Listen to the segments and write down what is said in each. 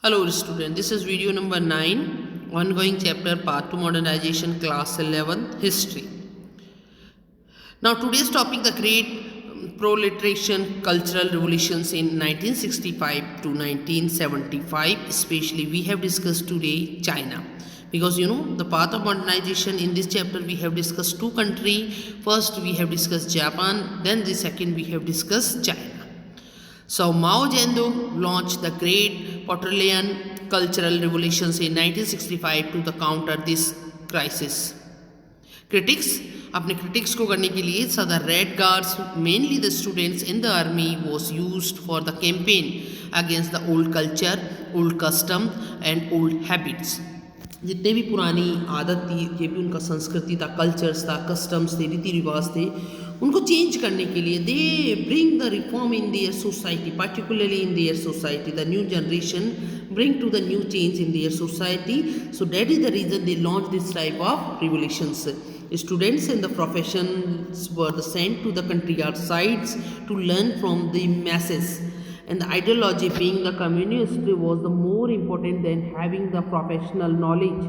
Hello student, this is video number 9, ongoing chapter part 2 modernization class 11 history. Now today's topic the great proletarian cultural revolutions in 1965 to 1975, especially we have discussed today China. Because the path of modernization in this chapter we have discussed two countries. First we have discussed Japan, then the second we have discussed China. So Mao Zedong launched the Great Proletarian Cultural Revolutions in 1965 to the counter this crisis. Critics अपने critics को करने के लिए so the Red Guards, mainly the students in the army, was used for the campaign against the old culture, old custom and old habits. जितने भी पुरानी आदत थी, ये भी उनका संस्कृति था, कल्चर्स था, कस्टम्स थे, रीति रिवाज थे, उनको चेंज करने के लिए they bring the reform in their society, particularly in their society, the new generation bring to the new change in their society. So that is the reason they launched this type of revolutions. Students and the professions were sent to the countryside sites to learn from the masses, and the ideology being the communist was the more important than having the professional knowledge.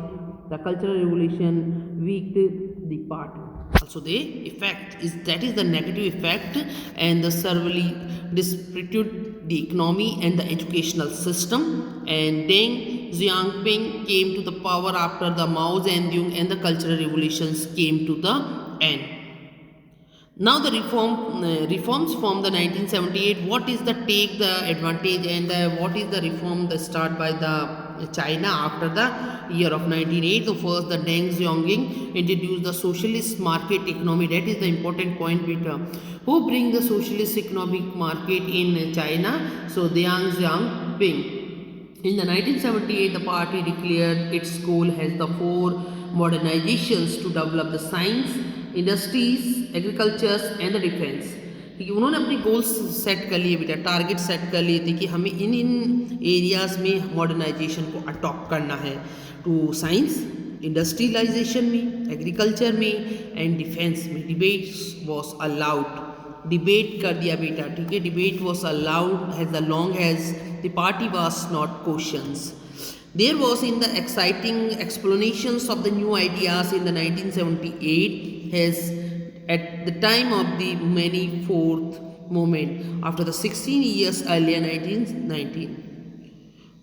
The cultural revolution weakened the party. Also the effect is that is the negative effect, and the severely disputed the economy and the educational system. And Deng Xiaoping came to the power after the Mao Zedong and the cultural revolutions came to the end. Now the reforms from the 1978, what is the take the advantage, and what is the reform that start by the China after the year of 1908. So first the Deng Xiaoping introduced the socialist market economy. That is the important point with who bring the socialist economic market in China. So Deng Xiaoping. In the 1978 the party declared its goal as the four modernizations to develop the science, industries, agricultures and the defence. ठीक है, उन्होंने अपने goals set कर लिए बेटा, target set कर लिए थे कि हमें इन एरियाज़ में मॉडर्नाइजेशन को अडॉप्ट करना है. टू साइंस, इंडस्ट्रियलाइजेशन में, एग्रीकल्चर में एंड डिफेंस में. डिबेट्स वॉज अलाउड, डिबेट कर दिया बेटा. ठीक है, debate was allowed as long as the party was not questions. There was in the exciting explanations of the new ideas in the 1978 as at the time of the many fourth movement after the 16 years earlier 1919.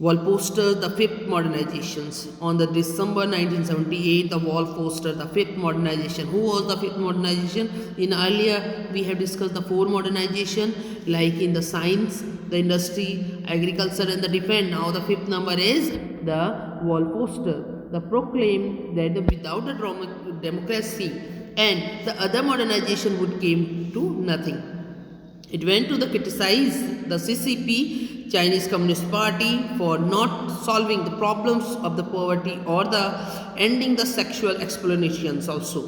Wall postered the fifth modernizations. On the December 1978, the wall postered the fifth modernization. Who was the fifth modernization? In earlier, we have discussed the four modernization, like in the science, the industry, agriculture and the defense. Now the fifth number is the wall poster. The proclaim that without the democracy and the other modernization would came to nothing. It went to the criticize the CCP, Chinese Communist Party, for not solving the problems of the poverty or the ending the sexual explanations also.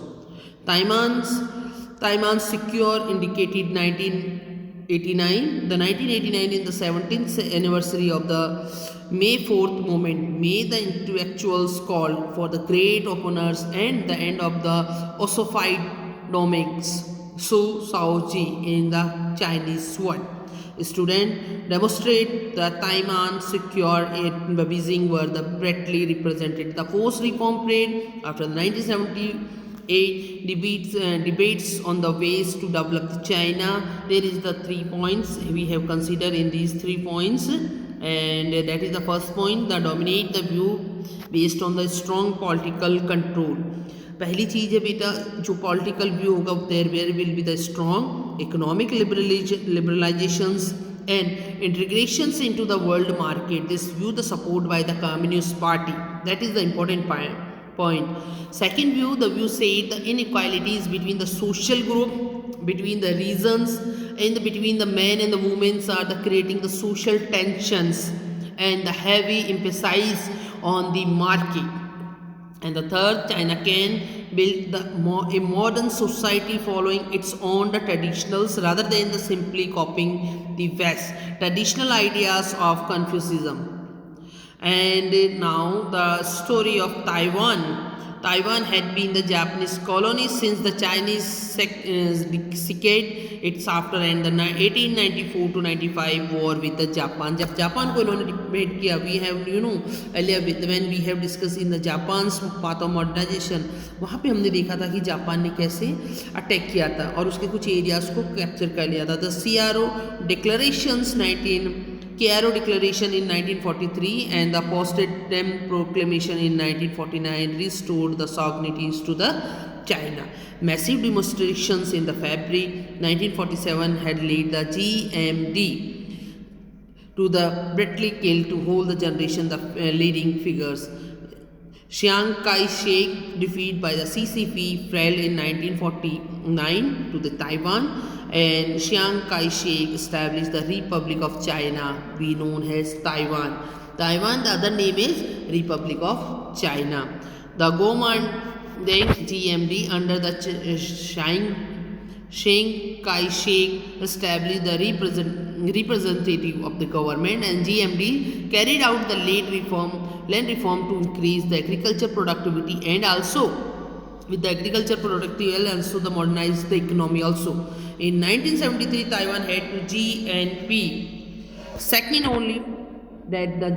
Taiwan's secure indicated 1989. The 1989 in the 17th anniversary of the May 4th movement made the intellectuals called for the great openers and the end of the ossified domains. Su Shaoji in the Chinese world. Students demonstrate the Taiwan secure in Beijing were the brightly represented. The forced reform parade after the 1978 debates on the ways to develop China. There is the 3 points we have considered in these 3 points, and that is the first point, the dominate the view based on the strong political control. पहली चीज़ है बेटा, जो political view होगा there where will be the strong economic liberalisations and integrations into the world market. This view the support by the communist party. That is the important point. Second view, the view said the inequalities between the social group, between the regions and between the men and the women are the creating the social tensions and the heavy emphasis on the market. And the third, China can build a modern society following its own the traditionals rather than the simply copying the West traditional ideas of Confucianism. And now the story of Taiwan. Taiwan had been the Japanese colony since the Chinese decade its after and the 1894 to 95 war with the Japan. जब Japan को इन्होंने depend किया, we have earlier when we have discussed in the Japan's path of modernization, वहाँ पे हमने देखा था कि जापान ने कैसे अटैक किया था और उसके कुछ एरियाज को कैप्चर कर लिया था. The Cairo Declarations 19 Cairo Declaration in 1943 and the Potsdam Proclamation in 1949 restored the sovereignties to the China. Massive demonstrations in the February 1947 had led the GMD to the brutally killed to hold the generation the leading figures. Chiang Kai-shek defeat by the CCP fell in 1949 to the Taiwan, and Chiang Kai-shek established the Republic of China, be known as Taiwan. Taiwan, the other name is Republic of China. The Kuomintang GMD under the Chiang Kai-shek established the representative of the government, and GMD carried out the land reform to increase the agriculture productivity, and also with the agriculture productivity and also the modernize the economy also. In 1973 Taiwan had to GNP, second only that the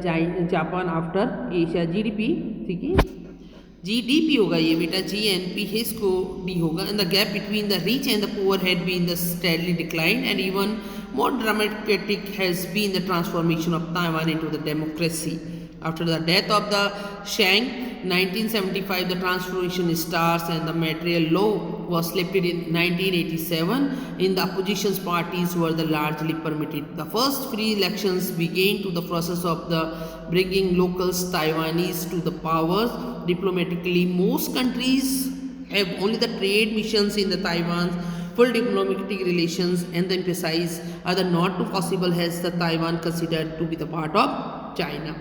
Japan after Asia. GDP ठीक है, GDP होगा ये बेटा, GNP इसको D होगा, and the gap between the rich and the poor had been the steadily decline, and even more dramatic has been the transformation of Taiwan into the democracy. After the death of the Chiang 1975, the transformation starts and the martial law was lifted in 1987. In the opposition parties were the largely permitted. The first free elections began to the process of the bringing locals Taiwanese to the power. Diplomatically, most countries have only the trade missions in the Taiwan. Full diplomatic relations and the emphasize are the not too possible as the Taiwan considered to be the part of China.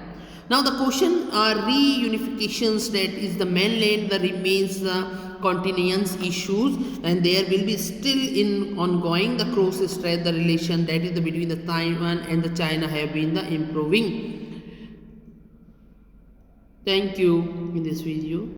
Now the question are reunifications, that is the mainland that remains the continuance issues, and there will be still in ongoing the cross strait the relation that is the between the Taiwan and the China have been the improving. Thank you in this video.